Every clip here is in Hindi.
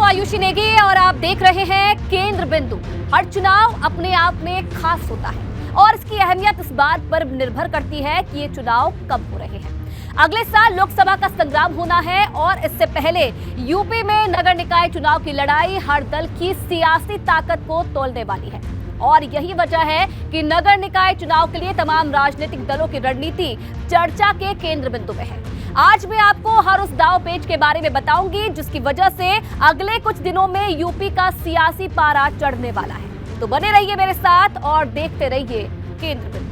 आयुषी नेगी और आप देख रहे हैं केंद्र बिंदु। हर चुनाव अपने आप में खास होता है और इसकी अहमियत इस बात पर निर्भर करती है कि ये चुनाव कब हो रहे हैं। अगले साल लोकसभा का संग्राम होना है और इससे पहले यूपी में नगर निकाय चुनाव की लड़ाई हर दल की सियासी ताकत को तोलने वाली है और यही वजह है कि नगर निकाय चुनाव के लिए तमाम राजनीतिक दलों की रणनीति चर्चा के केंद्र बिंदु में है। आज मैं आपको हर उस दांव पेच के बारे में बताऊंगी जिसकी वजह से अगले कुछ दिनों में यूपी का सियासी पारा चढ़ने वाला है। तो बने रहिए मेरे साथ और देखते रहिए केंद्र बिंदु।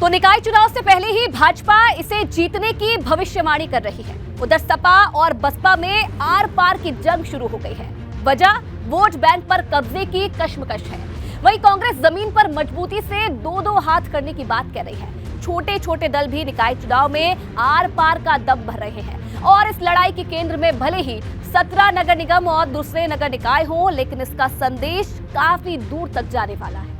तो निकाय चुनाव से पहले ही भाजपा इसे जीतने की भविष्यवाणी कर रही है। उधर सपा और बसपा में आर पार की जंग शुरू हो गई है। वजह वोट बैंक पर कब्जे की कश्मकश है। वहीं कांग्रेस जमीन पर मजबूती से दो हाथ करने की बात कह रही है। छोटे छोटे दल भी निकाय चुनाव में आर पार का दम भर रहे हैं और इस लड़ाई के केंद्र में भले ही 17 नगर निगम और दूसरे नगर निकाय हो, लेकिन इसका संदेश काफी दूर तक जाने वाला है।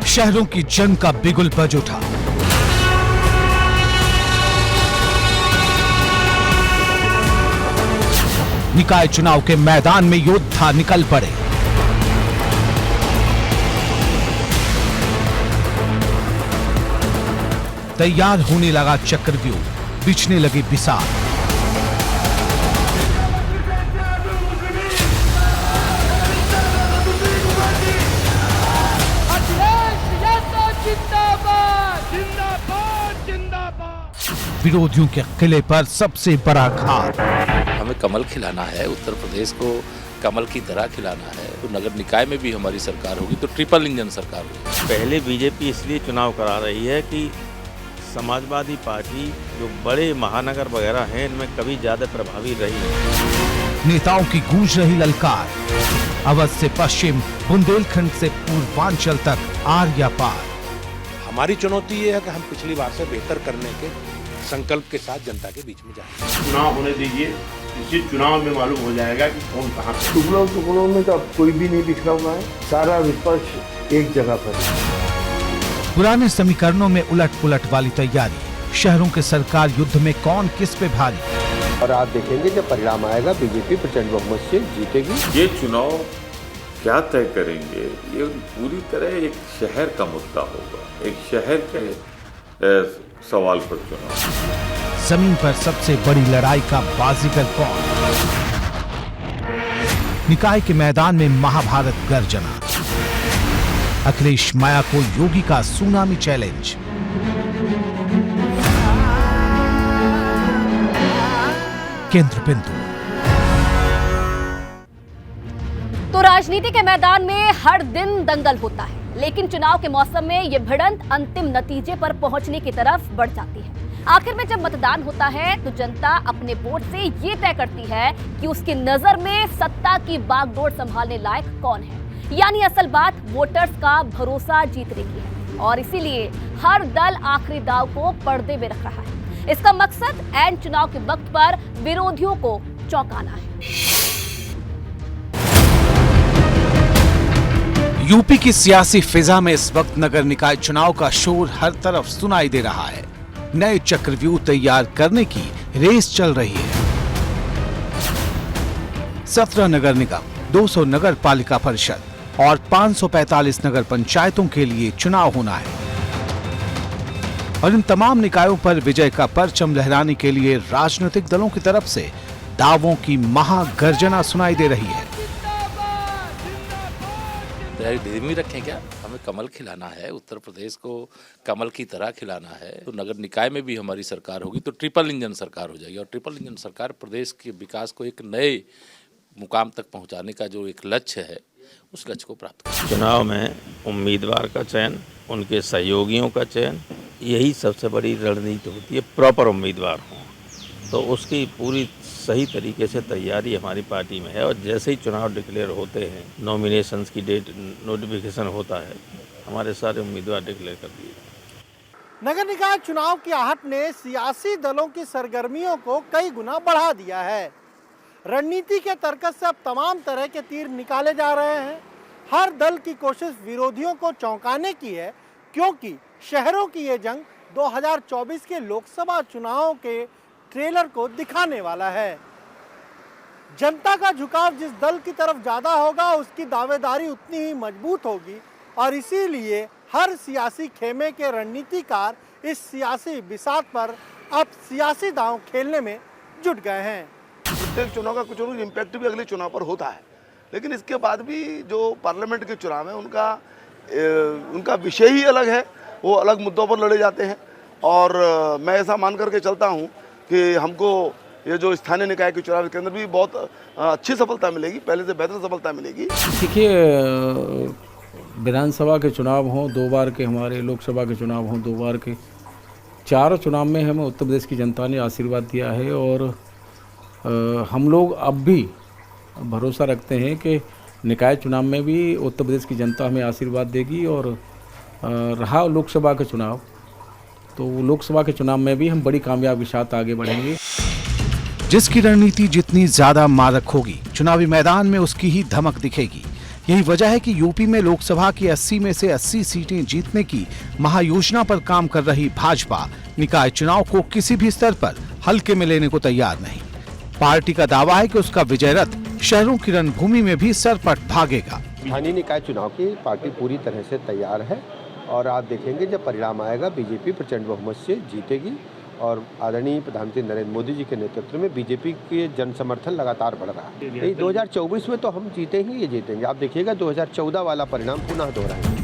शहरों की जंग का बिगुल बज उठा। निकाय चुनाव के मैदान में योद्धा निकल पड़े। तैयार होने लगा चक्रव्यूह, बिछने लगी बिसात। विरोधियों के किले पर सबसे बड़ा घात। हमें कमल खिलाना है, उत्तर प्रदेश को कमल की तरह खिलाना है। तो नगर निकाय में भी हमारी सरकार होगी तो ट्रिपल इंजन सरकार होगी। पहले बीजेपी इसलिए चुनाव करा रही है कि समाजवादी पार्टी जो बड़े महानगर वगैरह हैं इनमें कभी ज्यादा प्रभावी रही है। नेताओं की गूंज रही ललकार, अवध से पश्चिम, बुंदेलखंड से पूर्वांचल तक, आर या पार। हमारी चुनौती ये है कि हम पिछली बार से बेहतर करने के संकल्प के साथ जनता के बीच में जाएं। चुनाव होने दीजिए, इसी चुनाव में मालूम हो जाएगा कि कौन कहाँ। टुकड़ों में तो अब कोई भी नहीं बिखरा हुआ है, सारा विपक्ष एक जगह पर है। पुराने समीकरणों में उलट पुलट वाली तैयारी। शहरों के सरकार युद्ध में कौन किस पे भारी। और आप देखेंगे जब परिणाम आएगा बीजेपी प्रचंड बहुमत से जीतेगी। ये चुनाव क्या तय करेंगे, ये पूरी तरह एक शहर का मुद्दा होगा, एक शहर के सवाल पर चुनाव। जमीन पर सबसे बड़ी लड़ाई का बाजीगर कौन। निकाय के मैदान में महाभारत गर्जना। अखिलेश माया को योगी का सुनामी चैलेंज। केंद्र बिंदु। तो राजनीति के मैदान में हर दिन दंगल होता है, लेकिन चुनाव के मौसम में ये भिड़ंत अंतिम नतीजे पर पहुंचने की तरफ बढ़ जाती है। आखिर में जब मतदान होता है तो जनता अपने वोट से ये तय करती है कि उसकी नजर में सत्ता की बागडोर संभालने लायक कौन है। यानी असल बात वोटर्स का भरोसा जीतने की है और इसीलिए हर दल आखिरी दाव को पर्दे में रख रहा है। इसका मकसद ऐन चुनाव के वक्त पर विरोधियों को चौंकाना है। यूपी की सियासी फिजा में इस वक्त नगर निकाय चुनाव का शोर हर तरफ सुनाई दे रहा है। नए चक्रव्यूह तैयार करने की रेस चल रही है। 17 नगर निगम, 200 नगर पालिका परिषद और 545 नगर पंचायतों के लिए चुनाव होना है और इन तमाम निकायों पर विजय का परचम लहराने के लिए राजनीतिक दलों की तरफ से दावों की महागर्जना सुनाई दे रही है। तैयारी धीमी रखें क्या? हमें कमल खिलाना है, उत्तर प्रदेश को कमल की तरह खिलाना है। तो नगर निकाय में भी हमारी सरकार होगी तो ट्रिपल इंजन सरकार हो जाएगी और ट्रिपल इंजन सरकार प्रदेश के विकास को एक नए मुकाम तक पहुंचाने का जो एक लक्ष्य है उस लक्ष्य को प्राप्त करें। चुनाव में उम्मीदवार का चयन, उनके सहयोगियों का चयन, यही सबसे बड़ी रणनीति होती है। प्रॉपर उम्मीदवार हों तो उसकी पूरी सही तरीके से तैयारी हमारी पार्टी में है। और जैसे ही चुनाव डिक्लेयर होते हैं, नॉमिनेशंस की डेट नोटिफिकेशन होता है, हमारे सारे उम्मीदवार डिक्लेयर कर दिए। नगर निकाय चुनाव की आहट ने सियासी दलों की सरगर्मियों को कई गुना बढ़ा दिया है। रणनीति के तर्कस से अब तमाम तरह के तीर निकाले जा रहे हैं। हर दल की कोशिश विरोधियों को चौंकाने की है, क्योंकि शहरों की ये जंग 2024 के लोकसभा चुनावों के ट्रेलर को दिखाने वाला है। जनता का झुकाव जिस दल की तरफ ज्यादा होगा, उसकी दावेदारी उतनी ही मजबूत होगी और इसीलिए हर सियासी खेमे के रणनीतिकार इस सियासी बिसात पर अब सियासी दांव खेलने में जुट गए हैं। प्रत्येक चुनाव का कुछ न कुछ इम्पैक्ट भी अगले चुनाव पर होता है, लेकिन इसके बाद भी जो पार्लियामेंट के चुनाव है उनका विषय ही अलग है, वो अलग मुद्दों पर लड़े जाते हैं। और मैं ऐसा मान करके चलता हूँ कि हमको ये जो स्थानीय निकाय के चुनाव के अंदर भी बहुत अच्छी सफलता मिलेगी, पहले से बेहतर सफलता मिलेगी। देखिए, विधानसभा के चुनाव हों 2 बार के, हमारे लोकसभा के चुनाव हों 2 बार के, चारों चुनाव में हमें उत्तर प्रदेश की जनता ने आशीर्वाद दिया है। और हम लोग अब भी भरोसा रखते हैं कि निकाय चुनाव में भी उत्तर प्रदेश की जनता हमें आशीर्वाद देगी। और रहा लोकसभा का चुनाव, तो लोकसभा के चुनाव में भी हम बड़ी कामयाबी के साथ आगे बढ़ेंगे। जिसकी रणनीति जितनी ज्यादा मारक होगी, चुनावी मैदान में उसकी ही धमक दिखेगी। यही वजह है कि यूपी में लोकसभा की 80 में से 80 सीटें जीतने की महायोजना पर काम कर रही भाजपा निकाय चुनाव को किसी भी स्तर पर हल्के में लेने को तैयार नहीं। पार्टी का दावा है कि उसका विजय रथ शहरों की रणभूमि में भी सरपट भागेगा। स्थानीय निकाय चुनाव की पार्टी पूरी तरह से तैयार है और आप देखेंगे जब परिणाम आएगा, बीजेपी प्रचंड बहुमत से जीतेगी और आदरणीय प्रधानमंत्री नरेंद्र मोदी जी के नेतृत्व में बीजेपी के जन समर्थन लगातार बढ़ रहा है। 2024 में तो हम जीते ही ये जीतेंगे। आप देखिएगा 2014 वाला परिणाम पुनः दोहराएंगे।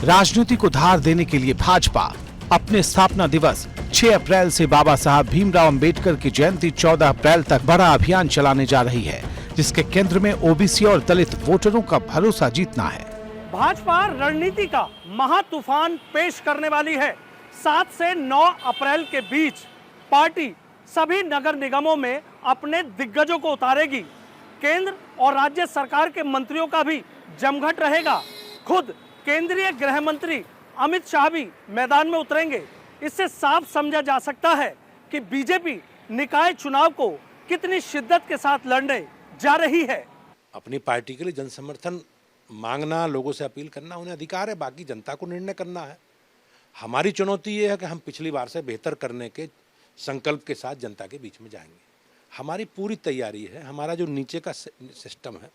राजनीति को धार देने के लिए भाजपा अपने स्थापना दिवस 6 अप्रैल से बाबा साहब भीमराव अंबेडकर की जयंती 14 अप्रैल तक बड़ा अभियान चलाने जा रही है, जिसके केंद्र में ओबीसी और दलित वोटरों का भरोसा जीतना है। भाजपा रणनीति का महातूफान पेश करने वाली है। 7 से 9 अप्रैल के बीच पार्टी सभी नगर निगमों में अपने दिग्गजों को उतारेगी। केंद्र और राज्य सरकार के मंत्रियों का भी जमघट रहेगा। खुद केंद्रीय गृह मंत्री अमित शाह भी मैदान में उतरेंगे। इससे साफ समझा जा सकता है कि बीजेपी निकाय चुनाव को कितनी शिद्दत के साथ लड़ने जा रही है। अपनी पार्टी के लिए जन समर्थन मांगना, लोगों से अपील करना उन्हें अधिकार है, बाकी जनता को निर्णय करना है। हमारी चुनौती ये है कि हम पिछली बार से बेहतर करने के संकल्प के साथ जनता के बीच में जाएंगे। हमारी पूरी तैयारी है। हमारा जो नीचे का सिस्टम है,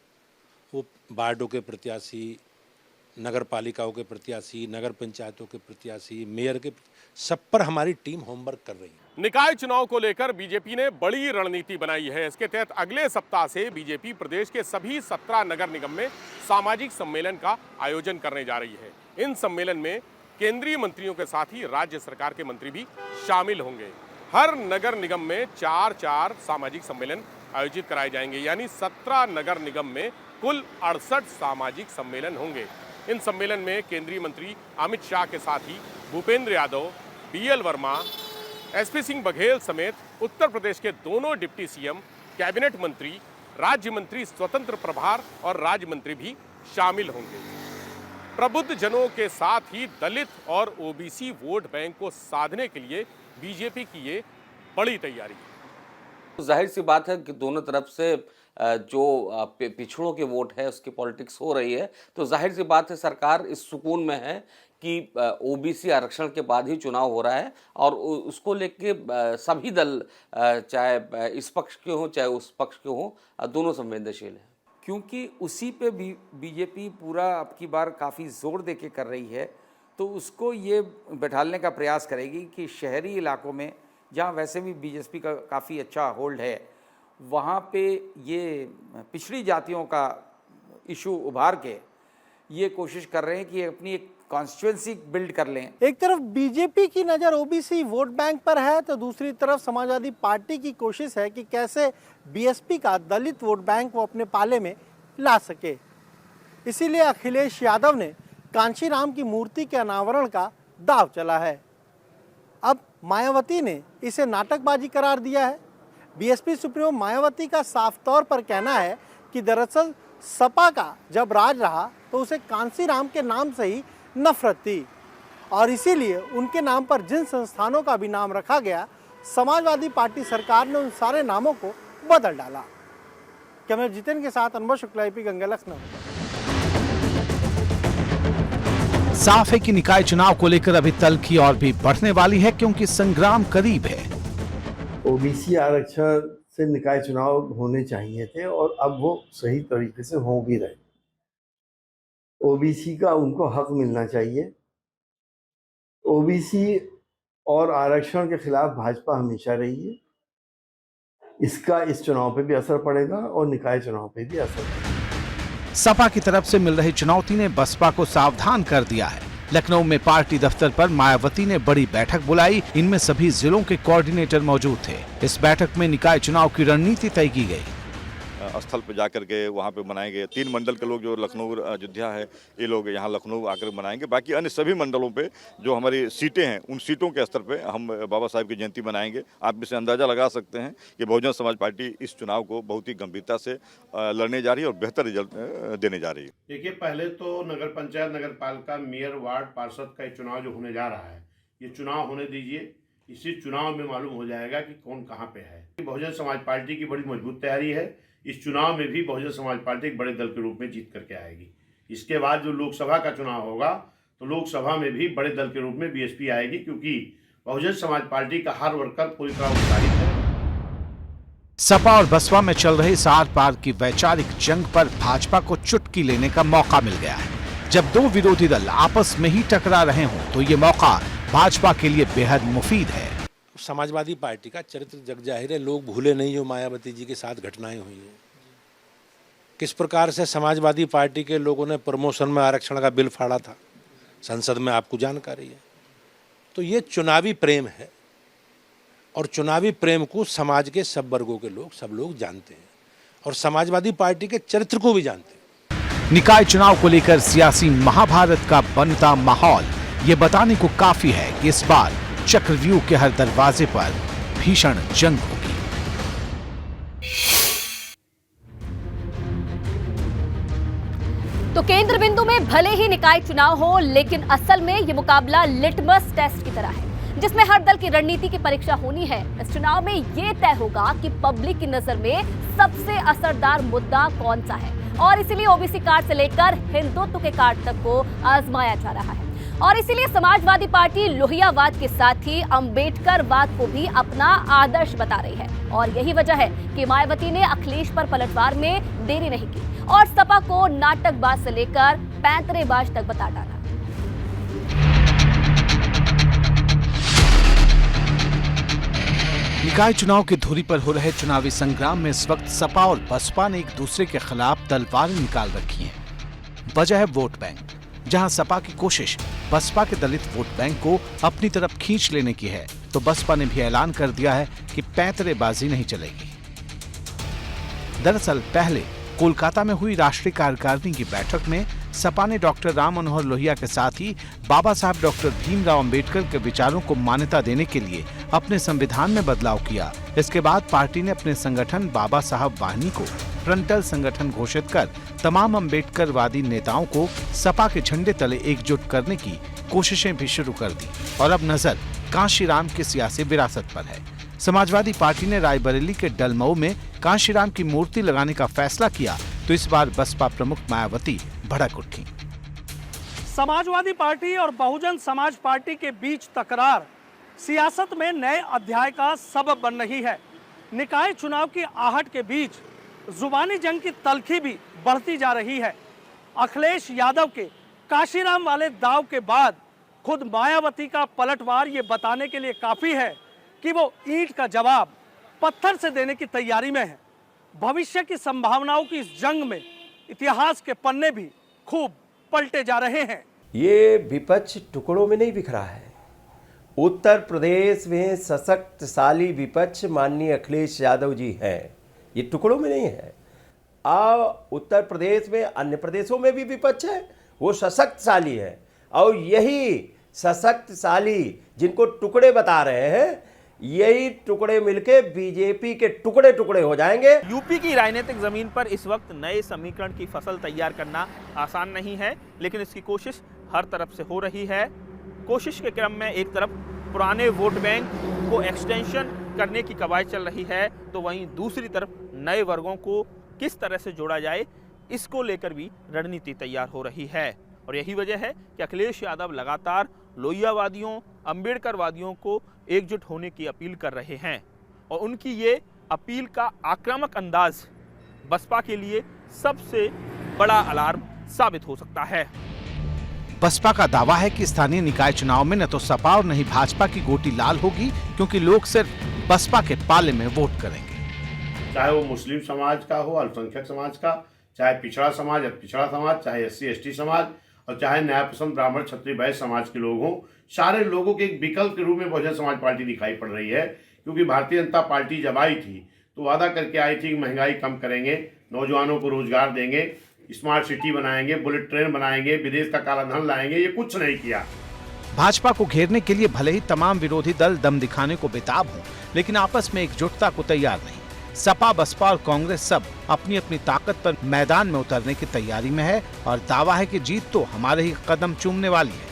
वो वार्डों के प्रत्याशी, नगर पालिकाओं के प्रत्याशी, नगर पंचायतों के प्रत्याशी, मेयर के, सब पर हमारी टीम होमवर्क कर रही है। निकाय चुनाव को लेकर बीजेपी ने बड़ी रणनीति बनाई है। इसके तहत अगले सप्ताह से बीजेपी प्रदेश के सभी 17 नगर निगम में सामाजिक सम्मेलन का आयोजन करने जा रही है। इन सम्मेलन में केंद्रीय मंत्रियों के साथ ही राज्य सरकार के मंत्री भी शामिल होंगे। हर नगर निगम में 4-4 सामाजिक सम्मेलन आयोजित कराए जाएंगे, यानी 17 नगर निगम में कुल 68 सामाजिक सम्मेलन होंगे। इन सम्मेलन में केंद्रीय मंत्री अमित शाह के साथ ही भूपेंद्र यादव, बीएल वर्मा, एसपी सिंह बघेल समेत उत्तर प्रदेश के दोनों डिप्टी सीएम, कैबिनेट मंत्री, राज्य मंत्री स्वतंत्र प्रभार और राज्य मंत्री भी शामिल होंगे। प्रबुद्ध जनों के साथ ही दलित और ओबीसी वोट बैंक को साधने के लिए बीजेपी की ये बड़ी तैयारी है। जाहिर सी बात है कि दोनों तरफ से जो पिछड़ों के वोट है उसकी पॉलिटिक्स हो रही है, तो जाहिर सी बात है सरकार इस सुकून में है कि ओबीसी आरक्षण के बाद ही चुनाव हो रहा है और उसको लेके सभी दल चाहे इस पक्ष के हों चाहे उस पक्ष के हों, दोनों संवेदनशील हैं। क्योंकि उसी पे भी बीजेपी पूरा अब की बार काफ़ी जोर दे के कर रही है, तो उसको ये बैठालने का प्रयास करेगी कि शहरी इलाकों में जहाँ वैसे भी बीजेपी का काफ़ी अच्छा होल्ड है, वहाँ पे ये पिछड़ी जातियों का इशू उभार के ये कोशिश कर रहे हैं कि अपनी एक कॉन्स्टिट्यूएंसी बिल्ड कर लें। एक तरफ बीजेपी की नज़र ओबीसी वोट बैंक पर है, तो दूसरी तरफ समाजवादी पार्टी की कोशिश है कि कैसे बीएसपी का दलित वोट बैंक वो अपने पाले में ला सके। इसीलिए अखिलेश यादव ने कांशीराम की मूर्ति के अनावरण का दांव चला है। अब मायावती ने इसे नाटकबाजी करार दिया है। बीएसपी सुप्रीमो मायावती का साफ तौर पर कहना है कि दरअसल सपा का जब राज रहा तो उसे कांशीराम के नाम से ही नफरत थी और इसीलिए उनके नाम पर जिन संस्थानों का भी नाम रखा गया, समाजवादी पार्टी सरकार ने उन सारे नामों को बदल डाला। कैमरा जितेंद्र के साथ अनुभव शुक्ला, एपी गंगा, लखनऊ। साफ है कि निकाय चुनाव को लेकर अभी तल्खी और भी बढ़ने वाली है क्योंकि संग्राम करीब है। ओबीसी आरक्षण से निकाय चुनाव होने चाहिए थे और अब वो सही तरीके से हो भी रहे। ओबीसी का उनको हक मिलना चाहिए। ओबीसी और आरक्षण के खिलाफ भाजपा हमेशा रही है। इसका इस चुनाव पे भी असर पड़ेगा और निकाय चुनाव पे भी असर पड़ेगा। सपा की तरफ से मिल रही चुनौती ने बसपा को सावधान कर दिया है। लखनऊ में पार्टी दफ्तर पर मायावती ने बड़ी बैठक बुलाई। इनमें सभी जिलों के कोऑर्डिनेटर मौजूद थे। इस बैठक में निकाय चुनाव की रणनीति तय की गई। स्थल पर जाकर के वहाँ पे बनाएंगे। 3 मंडल के लोग जो लखनऊ अयोध्या है, ये लोग यहाँ लखनऊ आकर बनाएंगे। बाकी अन्य सभी मंडलों पे जो हमारी सीटें हैं, उन सीटों के स्तर पे हम बाबा साहब की जयंती बनाएंगे। आप इससे अंदाज़ा लगा सकते हैं कि बहुजन समाज पार्टी इस चुनाव को बहुत ही गंभीरता से लड़ने जा रही है और बेहतर रिजल्ट देने जा रही है। देखिए, पहले तो नगर पंचायत, नगर पालिका, मेयर, वार्ड, पार्षद का चुनाव जो होने जा रहा है, ये चुनाव होने दीजिए। इसी चुनाव में मालूम हो जाएगा कि कौन कहाँ पे है। बहुजन समाज पार्टी की बड़ी मजबूत तैयारी है। इस चुनाव में भी बहुजन समाज पार्टी एक बड़े दल के रूप में जीत करके आएगी। इसके बाद जो लोकसभा का चुनाव होगा तो लोकसभा में भी बड़े दल के रूप में बीएसपी आएगी, क्योंकि बहुजन समाज पार्टी का हर वर्कर पूरी तरह उत्साहित है। सपा और बसपा में चल रही आर पार की वैचारिक जंग पर भाजपा को चुटकी लेने का मौका मिल गया है। जब दो विरोधी दल आपस में ही टकरा रहे हों तो ये मौका भाजपा के लिए बेहद मुफीद है। समाजवादी पार्टी का चरित्र जग जाहिर है। लोग भूले नहीं जो मायावती जी के साथ घटनाएं हुई हैं। किस प्रकार से समाजवादी पार्टी के लोगों ने प्रमोशन में आरक्षण का बिल फाड़ा था, संसद में आपको जानकारी है। तो ये चुनावी प्रेम है और चुनावी प्रेम को समाज के सब वर्गों के लोग, सब लोग जानते हैं और समाजवादी पार्टी के चरित्र को भी जानते हैं। निकाय चुनाव को लेकर सियासी महाभारत का बनता माहौल ये बताने को काफी है कि इस बार चक्रव्यूह के हर दरवाजे पर भीषण जंग होगी। तो केंद्र बिंदु में भले ही निकाय चुनाव हो, लेकिन असल में ये मुकाबला लिटमस टेस्ट की तरह है, जिसमें हर दल की रणनीति की परीक्षा होनी है। इस चुनाव में ये तय होगा कि पब्लिक की नजर में सबसे असरदार मुद्दा कौन सा है और इसीलिए ओबीसी कार्ड से लेकर हिंदुत्व के कार्ड तक को आजमाया जा रहा है। और इसीलिए समाजवादी पार्टी लोहियावाद के साथ ही अंबेडकरवाद को भी अपना आदर्श बता रही है और यही वजह है कि मायावती ने अखिलेश पर पलटवार में देरी नहीं की और सपा को नाटकबाज से लेकर पैंतरेबाज तक बता डाला। निकाय चुनाव की धुरी पर हो रहे चुनावी संग्राम में इस वक्त सपा और बसपा ने एक दूसरे के खिलाफ तलवारें निकाल रखी हैं। वजह है वोट बैंक, जहां सपा की कोशिश बसपा के दलित वोट बैंक को अपनी तरफ खींच लेने की है, तो बसपा ने भी ऐलान कर दिया है कि पैंतरेबाजी नहीं चलेगी। दरअसल पहले कोलकाता में हुई राष्ट्रीय कार्यकारिणी की बैठक में सपा ने डॉक्टर राम मनोहर लोहिया के साथ ही बाबा साहब डॉक्टर भीमराव अंबेडकर के विचारों को मान्यता देने के लिए अपने संविधान में बदलाव किया। इसके बाद पार्टी ने अपने संगठन बाबा साहब वाहिनी को फ्रंटल संगठन घोषित कर तमाम अंबेडकरवादी नेताओं को सपा के झंडे तले एकजुट करने की कोशिशें भी शुरू कर दी और अब नजर कांशीराम की सियासी विरासत पर है। समाजवादी पार्टी ने रायबरेली के डलमऊ में कांशीराम की मूर्ति लगाने का फैसला किया तो इस बार बसपा प्रमुख मायावती भड़क उठी। समाजवादी पार्टी और बहुजन समाज पार्टी के बीच तकरार सियासत में नए अध्याय का सबब बन रही है। निकाय चुनाव की आहट के बीच जुबानी जंग की तल्खी भी बढ़ती जा रही है। अखिलेश यादव के कांशीराम वाले दाव के बाद खुद मायावती का पलटवार ये बताने के लिए काफी है कि वो ईंट का जवाब पत्थर से देने की तैयारी में है। भविष्य की संभावनाओं की इस जंग में इतिहास के पन्ने भी खूब पलटे जा रहे हैं। ये विपक्ष टुकड़ों में नहीं बिखरा है। उत्तर प्रदेश में सशक्तशाली विपक्ष माननीय अखिलेश यादव जी हैं। ये टुकड़ों में नहीं है। उत्तर प्रदेश में, अन्य प्रदेशों में भी विपक्ष है, वो सशक्तशाली है। और यही सशक्तशाली जिनको टुकड़े बता रहे हैं, यही टुकड़े मिलके बीजेपी के टुकड़े टुकड़े हो जाएंगे। यूपी की राजनीतिक जमीन पर इस वक्त नए समीकरण की फसल तैयार करना आसान नहीं है, लेकिन इसकी कोशिश हर तरफ से हो रही है। कोशिश के क्रम में एक तरफ पुराने वोट बैंक को एक्सटेंशन करने की कवायद चल रही है, तो वहीं दूसरी तरफ नए वर्गों को किस तरह से जोड़ा जाए, इसको लेकर भी रणनीति तैयार हो रही है। और यही वजह है कि अखिलेश यादव लगातार लोहियावादियों, अंबेडकरवादियों को एकजुट होने की अपील कर रहे हैं, और उनकी ये अपील का आक्रामक अंदाज बसपा के लिए सबसे बड़ा अलार्म साबित हो सकता है। बसपा का दावा है कि स्थानीय निकाय चुनाव में न तो सपा और न ही भाजपा की गोटी लाल होगी, क्योंकि लोग सिर्फ बसपा के पाले में वोट करेंगे। चाहे वो मुस्लिम समाज का हो, अल्पसंख्यक समाज का, चाहे पिछड़ा समाज, पिछड़ा समाज, चाहे SC ST समाज, और चाहे न्यायपसंद ब्राह्मण क्षत्रिय वैश्य समाज के लोग हों, सारे लोगों के एक विकल्प के रूप में बहुजन समाज पार्टी दिखाई पड़ रही है। क्योंकि भारतीय जनता पार्टी जब आई थी तो वादा करके आई थी कि महंगाई कम करेंगे, नौजवानों को रोजगार देंगे, स्मार्ट सिटी बनाएंगे, बुलेट ट्रेन बनाएंगे, विदेश का काला धन लाएंगे। ये कुछ नहीं किया। भाजपा को घेरने के लिए भले ही तमाम विरोधी दल दम दिखाने को बेताब हों, लेकिन आपस में एकजुटता को तैयार नहीं। सपा, बसपा और कांग्रेस सब अपनी अपनी ताकत पर मैदान में उतरने की तैयारी में है, और दावा है कि जीत तो हमारे ही कदम चूमने वाली है।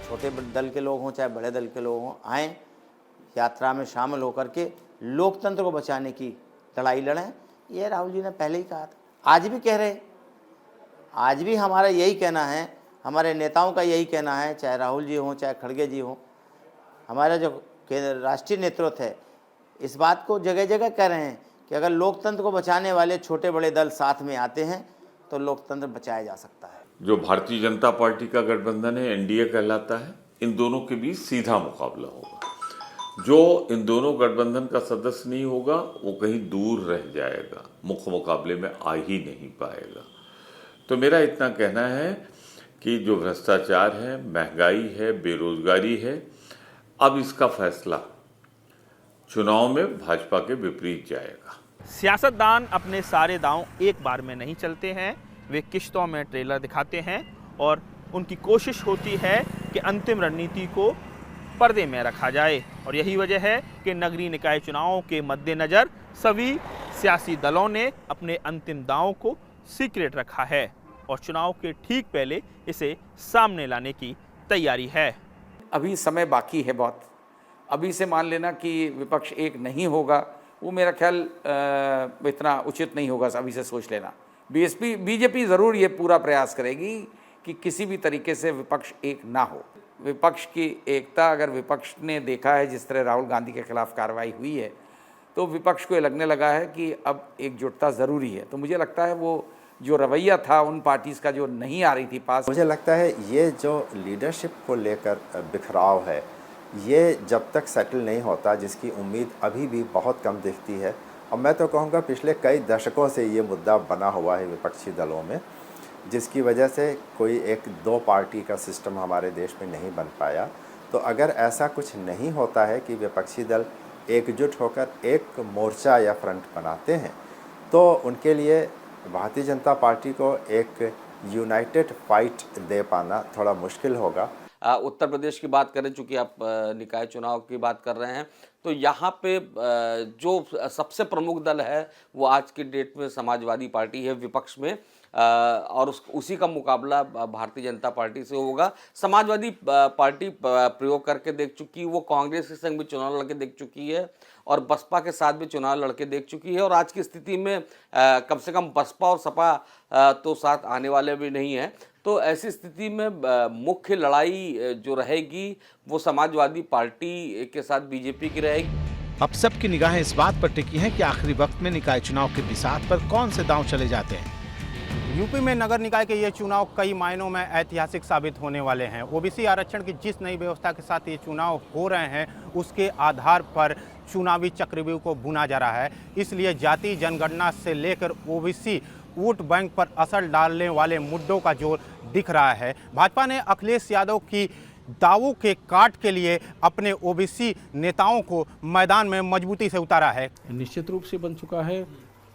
छोटे दल के लोग हों चाहे बड़े दल के लोग हों, आएँ यात्रा में शामिल होकर के लोकतंत्र को बचाने की लड़ाई लड़ें। ये राहुल जी ने पहले ही कहा था, आज भी कह रहे, आज भी हमारा यही कहना है, हमारे नेताओं का यही कहना है, चाहे राहुल जी हों चाहे खड़गे जी हों, हमारा जो राष्ट्रीय नेतृत्व है इस बात को जगह जगह कह रहे हैं कि अगर लोकतंत्र को बचाने वाले छोटे बड़े दल साथ में आते हैं तो लोकतंत्र बचाया जा सकता है। जो भारतीय जनता पार्टी का गठबंधन है, NDA कहलाता है, इन दोनों के बीच सीधा मुकाबला होगा। जो इन दोनों गठबंधन का सदस्य नहीं होगा वो कहीं दूर रह जाएगा, मुख्य मुकाबले में आ ही नहीं पाएगा। तो मेरा इतना कहना है कि जो भ्रष्टाचार है, महंगाई है, बेरोजगारी है, अब इसका फैसला चुनाव में भाजपा के विपरीत जाएगा। सियासतदान अपने सारे दांव एक बार में नहीं चलते हैं, वे किश्तों में ट्रेलर दिखाते हैं, और उनकी कोशिश होती है कि अंतिम रणनीति को पर्दे में रखा जाए। और यही वजह है कि नगरीय निकाय चुनावों के मद्देनज़र सभी सियासी दलों ने अपने अंतिम दांव को सीक्रेट रखा है, और चुनाव के ठीक पहले इसे सामने लाने की तैयारी है। अभी समय बाकी है बहुत। अभी से मान लेना कि विपक्ष एक नहीं होगा, वो मेरा ख्याल इतना उचित नहीं होगा अभी से सोच लेना। बीजेपी ज़रूर ये पूरा प्रयास करेगी कि किसी भी तरीके से विपक्ष एक ना हो। विपक्ष की एकता, अगर विपक्ष ने देखा है जिस तरह राहुल गांधी के खिलाफ कार्रवाई हुई है, तो विपक्ष को ये लगने लगा है कि अब एकजुटता ज़रूरी है। तो मुझे लगता है वो जो रवैया था उन पार्टीज़ का जो नहीं आ रही थी पास, मुझे लगता है ये जो लीडरशिप को लेकर बिखराव है, ये जब तक सेटल नहीं होता, जिसकी उम्मीद अभी भी बहुत कम दिखती है। और मैं तो कहूँगा पिछले कई दशकों से ये मुद्दा बना हुआ है विपक्षी दलों में, जिसकी वजह से कोई एक दो पार्टी का सिस्टम हमारे देश में नहीं बन पाया। तो अगर ऐसा कुछ नहीं होता है कि विपक्षी दल एकजुट होकर एक मोर्चा या फ्रंट बनाते हैं, तो उनके लिए भारतीय जनता पार्टी को एक यूनाइटेड फाइट दे पाना थोड़ा मुश्किल होगा। उत्तर प्रदेश की बात करें, चूँकि आप निकाय चुनाव की बात कर रहे हैं, तो यहाँ पे जो सबसे प्रमुख दल है वो आज की डेट में समाजवादी पार्टी है विपक्ष में, और उसी का मुकाबला भारतीय जनता पार्टी से होगा। समाजवादी पार्टी प्रयोग करके देख चुकी है, वो कांग्रेस के संग भी चुनाव लड़के देख चुकी है, और बसपा के साथ भी चुनाव लड़के देख चुकी है। और आज की स्थिति में कम से कम बसपा और सपा तो साथ आने वाले भी नहीं हैं। तो ऐसी स्थिति में मुख्य लड़ाई जो रहेगी वो समाजवादी पार्टी के साथ बीजेपी की रहेगी। अब सबकी निगाहें इस बात पर टिकी हैं कि आखिरी वक्त में निकाय चुनाव के बिसात पर कौन से दांव चले जाते हैं। यूपी में नगर निकाय के ये चुनाव कई मायनों में ऐतिहासिक साबित होने वाले हैं। ओबीसी आरक्षण की जिस नई व्यवस्था के साथ ये चुनाव हो रहे हैं, उसके आधार पर चुनावी चक्रव्यूह को बुना जा रहा है। इसलिए जाति जनगणना से लेकर ओबीसी वोट बैंक पर असर डालने वाले मुद्दों का जोर दिख रहा है। भाजपा ने अखिलेश यादव की दावों के काट के लिए अपने ओबीसी नेताओं को मैदान में मजबूती से उतारा है। निश्चित रूप से बन चुका है,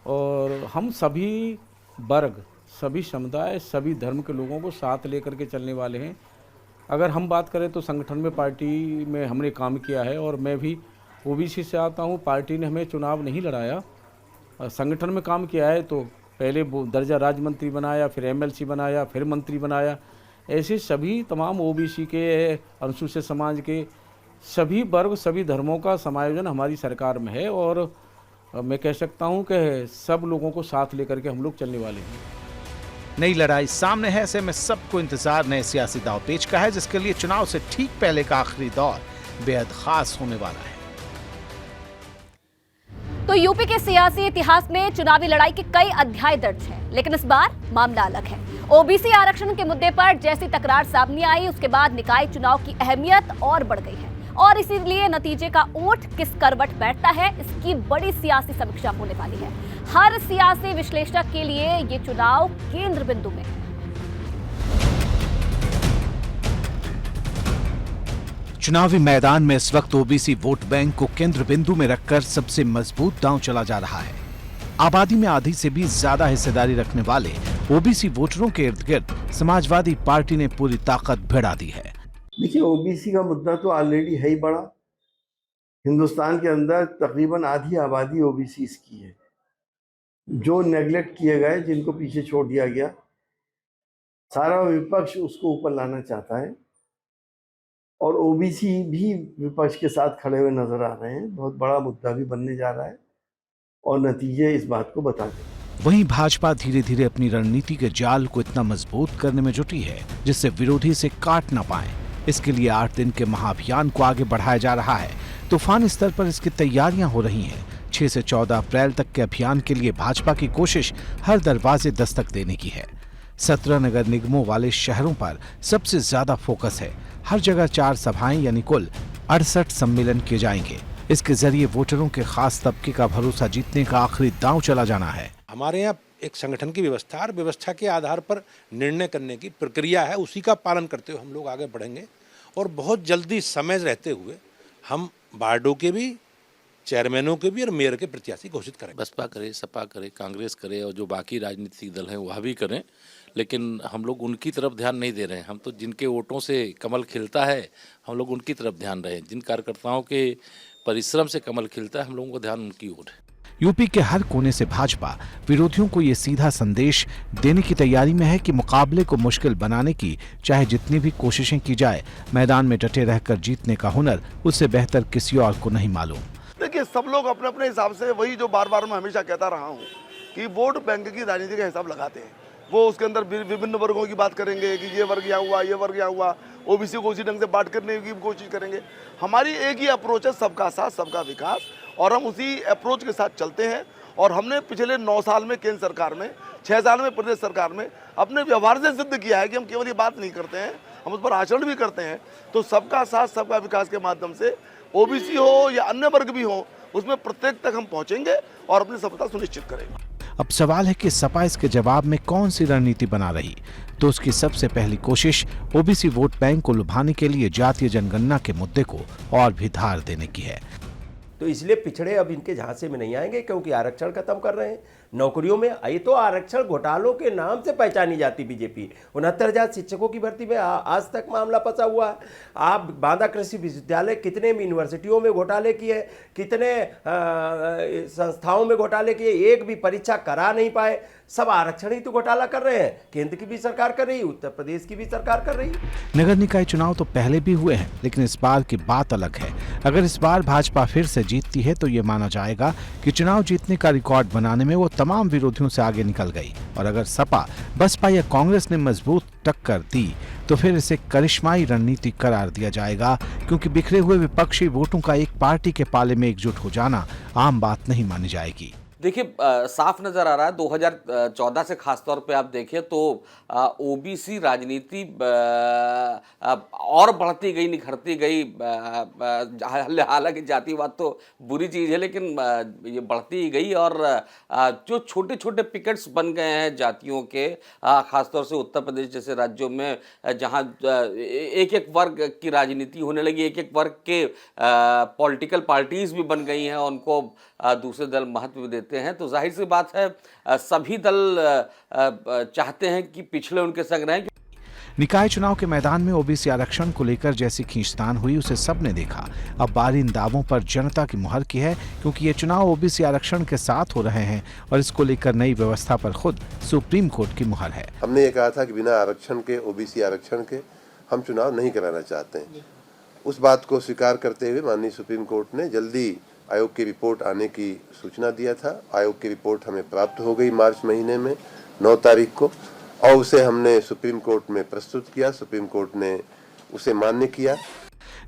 और हम सभी वर्ग, सभी समुदाय, सभी धर्म के लोगों को साथ लेकर के चलने वाले हैं। अगर हम बात करें तो संगठन में, पार्टी में हमने काम किया है और मैं भी ओबीसी से आता हूं। पार्टी ने हमें चुनाव नहीं लड़ाया, संगठन में काम किया है। तो पहले वो दर्जा राज्य मंत्री बनाया, फिर एमएलसी बनाया, फिर मंत्री बनाया। ऐसे सभी तमाम ओबीसी के, अनुसूचित समाज के सभी वर्ग, सभी धर्मों का समायोजन हमारी सरकार में है और मैं कह सकता हूं कि सब लोगों को साथ लेकर के हम लोग चलने वाले हैं। नई लड़ाई सामने है, ऐसे में सबको इंतजार नए सियासी दांवपेच का है, जिसके लिए चुनाव से ठीक पहले का आखिरी दौर बेहद खास होने वाला है। तो यूपी के सियासी इतिहास में चुनावी लड़ाई के कई अध्याय दर्ज हैं, लेकिन इस बार मामला अलग है। ओबीसी आरक्षण के मुद्दे पर जैसी तकरार सामने आई, उसके बाद निकाय चुनाव की अहमियत और बढ़ गई है और इसीलिए नतीजे का ऊंट किस करवट बैठता है, इसकी बड़ी सियासी समीक्षा होने वाली है। हर सियासी विश्लेषक के लिए ये चुनाव केंद्र बिंदु में है। चुनावी मैदान में इस वक्त ओबीसी वोट बैंक को केंद्र बिंदु में रखकर सबसे मजबूत दांव चला जा रहा है। आबादी में आधी से भी ज्यादा हिस्सेदारी रखने वाले ओबीसी वोटरों के इर्द गिर्द समाजवादी पार्टी ने पूरी ताकत भिड़ा दी है। देखिए, ओबीसी का मुद्दा तो ऑलरेडी है ही बड़ा। हिंदुस्तान के अंदर तकरीबन आधी आबादी ओबीसी की है, जो नेग्लेक्ट किए गए, जिनको पीछे छोड़ दिया गया। सारा विपक्ष उसको ऊपर लाना चाहता है और ओबीसी भी विपक्ष के साथ खड़े हुए नजर आ रहे हैं। बहुत बड़ा मुद्दा भी बनने जा रहा है और नतीजे इस बात को बताते हैं। वहीं भाजपा धीरे धीरे अपनी रणनीति के जाल को इतना मजबूत करने में जुटी है जिससे विरोधी से काट न पाए। इसके लिए 8 दिन के महाअभियान को आगे बढ़ाया जा रहा है। तूफानी स्तर पर इसकी तैयारियां हो रही हैं। 6 से 14 अप्रैल तक के अभियान के लिए भाजपा की कोशिश हर दरवाजे दस्तक देने की है। 17 नगर निगमों वाले शहरों पर सबसे ज्यादा फोकस है। हर जगह 4 सभाएं यानी कुल 68 सम्मेलन किए जाएंगे। इसके जरिए वोटरों के खास तबके का भरोसा जीतने का आखिरी दांव चला जाना है। हमारे यहाँ एक संगठन की व्यवस्था और व्यवस्था के आधार पर निर्णय करने की प्रक्रिया है, उसी का पालन करते हुए हम लोग आगे बढ़ेंगे और बहुत जल्दी समय रहते हुए हम वार्डों के भी, चेयरमैनों के भी और मेयर के प्रत्याशी घोषित करें। बसपा करे, सपा करे, कांग्रेस करे और जो बाकी राजनीतिक दल हैं वह भी करें, लेकिन हम लोग उनकी तरफ ध्यान नहीं दे रहे हैं। हम तो जिनके वोटों से कमल खिलता है, हम लोग उनकी तरफ ध्यान रहे। जिन कार्यकर्ताओं के परिश्रम से कमल खिलता है, हम लोगों को ध्यान उनकी ओर है। यूपी के हर कोने से भाजपा विरोधियों को ये सीधा संदेश देने की तैयारी में है कि मुकाबले को मुश्किल बनाने की चाहे जितनी भी कोशिशें की जाए, मैदान में डटे रहकर जीतने का हुनर उससे बेहतर किसी और को नहीं मालूम। देखिए, सब लोग अपने अपने हिसाब से, वही जो बार बार मैं हमेशा कहता रहा हूँ कि वोट बैंक की राजनीति का हिसाब लगाते हैं। वो उसके अंदर विभिन्न वर्गों की बात करेंगे कि ये वर्ग यहाँ हुआ, ये वर्ग यहाँ हुआ, ओबीसी को उसी ढंग से बांट करने की कोशिश करेंगे। हमारी एक ही अप्रोच है, सबका साथ सबका विकास, और हम उसी अप्रोच के साथ चलते हैं। और हमने पिछले 9 साल में केंद्र सरकार में, 6 साल में प्रदेश सरकार में अपने व्यवहार से सिद्ध किया है कि हम केवल ये बात नहीं करते हैं, हम उस पर आचरण भी करते हैं। तो सबका साथ सबका विकास के माध्यम से ओबीसी हो या अन्य वर्ग भी हो, उसमें प्रत्येक तक हम पहुंचेंगे और अपनी सफलता सुनिश्चित करेंगे। अब सवाल है कि सपा इसके जवाब में कौन सी रणनीति बना रही। तो उसकी सबसे पहली कोशिश ओबीसी वोट बैंक को लुभाने के लिए जातीय जनगणना के मुद्दे को और भी धार देने की है। तो इसलिए पिछड़े अब इनके झांसे में नहीं आएंगे, क्योंकि आरक्षण खत्म कर रहे हैं। नौकरियों में ये तो आरक्षण घोटालों के नाम से पहचानी जाती बीजेपी। 69,000 शिक्षकों की भर्ती में आज तक मामला फंसा हुआ है। आप बांदा कृषि विश्वविद्यालय, कितने यूनिवर्सिटियों में घोटाले किए, कितने संस्थाओं में घोटाले किए, एक भी परीक्षा करा नहीं पाए। सब आरक्षण ही तो घोटाला कर रहे हैं। केंद्र की भी सरकार कर रही है, उत्तर प्रदेश की भी सरकार कर रही है। नगर निकाय चुनाव तो पहले भी हुए हैं, लेकिन इस बार की बात अलग है। अगर इस बार भाजपा फिर से जीतती है तो ये माना जाएगा कि चुनाव जीतने का रिकॉर्ड बनाने में वो तमाम विरोधियों से आगे निकल गई। और अगर सपा, बसपा या कांग्रेस ने मजबूत टक्कर दी तो फिर इसे करिश्माई रणनीति करार दिया जाएगा, क्योंकि बिखरे हुए विपक्षी वोटों का एक पार्टी के पाले में एकजुट हो जाना आम बात नहीं मानी जाएगी। देखिए, साफ नज़र आ रहा है 2014 से खासतौर पे आप देखिए तो ओबीसी राजनीति और बढ़ती गई, निखरती गई। हालांकि जातिवाद तो बुरी चीज़ है, लेकिन ये बढ़ती गई और जो छोटे छोटे पिकेट्स बन गए हैं जातियों के, खासतौर से उत्तर प्रदेश जैसे राज्यों में जहाँ एक एक वर्ग की राजनीति होने लगी, एक एक वर्ग के पॉलिटिकल पार्टीज भी बन गई हैं, उनको दूसरे दल महत्व देते देखते हैं तो जाहिर सी बात है सभी दल चाहते हैं कि पिछले उनके संग रहें। निकाय चुनाव के मैदान में ओबीसी आरक्षण को लेकर जैसी खींचतान हुई उसे सबने देखा। अब बारी इन दावों पर जनता की मुहर की है, क्योंकि ये चुनाव ओबीसी आरक्षण के साथ हो रहे हैं और इसको लेकर नई व्यवस्था पर खुद सुप्रीम कोर्ट की मुहर है। हमने ये कहा था कि बिना आरक्षण के, ओबीसी आरक्षण के हम चुनाव नहीं कराना चाहते हैं। उस बात को स्वीकार करते हुए माननीय सुप्रीम कोर्ट ने जल्दी आयोग की रिपोर्ट आने की सूचना दिया था। आयोग की रिपोर्ट हमें प्राप्त हो गई मार्च महीने में 9 तारीख को, और उसे हमने सुप्रीम कोर्ट में प्रस्तुत किया। सुप्रीम कोर्ट ने उसे मान्य किया।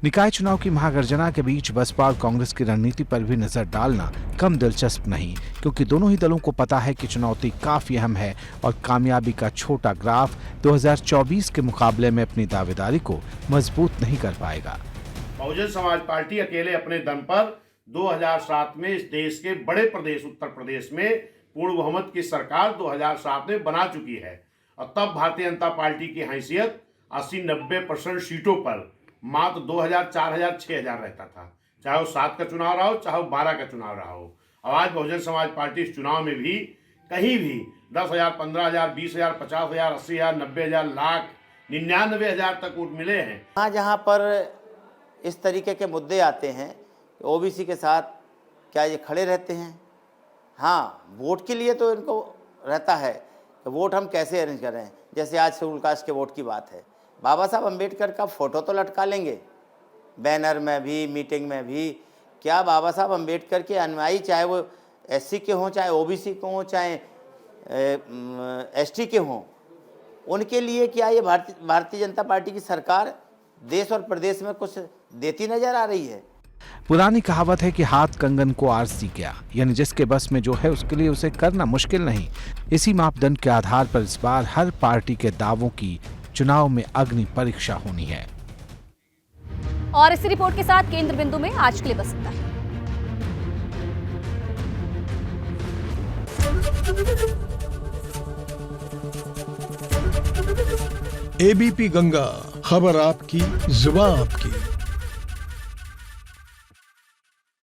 निकाय चुनाव की महागर्जना के बीच बसपा और कांग्रेस की रणनीति पर भी नजर डालना कम दिलचस्प नहीं, क्योंकि दोनों ही दलों को पता है कि चुनौती काफी अहम है और कामयाबी का छोटा ग्राफ 2024 के मुकाबले में अपनी दावेदारी को मजबूत नहीं कर पाएगा। बहुजन समाज पार्टी अकेले अपने दम पर 2007 में इस देश के बड़े प्रदेश उत्तर प्रदेश में पूर्ण बहुमत की सरकार 2007 में बना चुकी है, और तब भारतीय जनता पार्टी की हैसियत 80-90% सीटों पर मात्र 2000, 4000, 6000 रहता था, चाहे वो 7 का चुनाव रहा हो, चाहे वो 12 का चुनाव रहा हो। और आज बहुजन समाज पार्टी इस चुनाव में भी कहीं भी 10,000, 15,000, 20,000, 50,000, 80,000, 90,000, लाख, 99,000 तक वोट मिले हैं। जहाँ पर इस तरीके के मुद्दे आते हैं, ओबीसी के साथ क्या ये खड़े रहते हैं? हाँ, वोट के लिए तो इनको रहता है कि वोट हम कैसे अरेंज कर रहे हैं। जैसे आज शेड्यूल कास्ट के वोट की बात है, बाबा साहब अम्बेडकर का फोटो तो लटका लेंगे बैनर में भी, मीटिंग में भी। क्या बाबा साहब अम्बेडकर के अनुयायी, चाहे वो एससी के हों, चाहे ओबीसी के हों, चाहे एसटी के हों, उनके लिए क्या ये भारतीय जनता पार्टी की सरकार देश और प्रदेश में कुछ देती नजर आ रही है? पुरानी कहावत है कि हाथ कंगन को आरसी क्या, यानी जिसके बस में जो है उसके लिए उसे करना मुश्किल नहीं। इसी मापदंड के आधार पर इस बार हर पार्टी के दावों की चुनाव में अग्नि परीक्षा होनी है। और इसी रिपोर्ट के साथ केंद्र बिंदु में आज के लिए बस इतना ही। एबीपी गंगा, खबर आपकी, जुबान आपकी।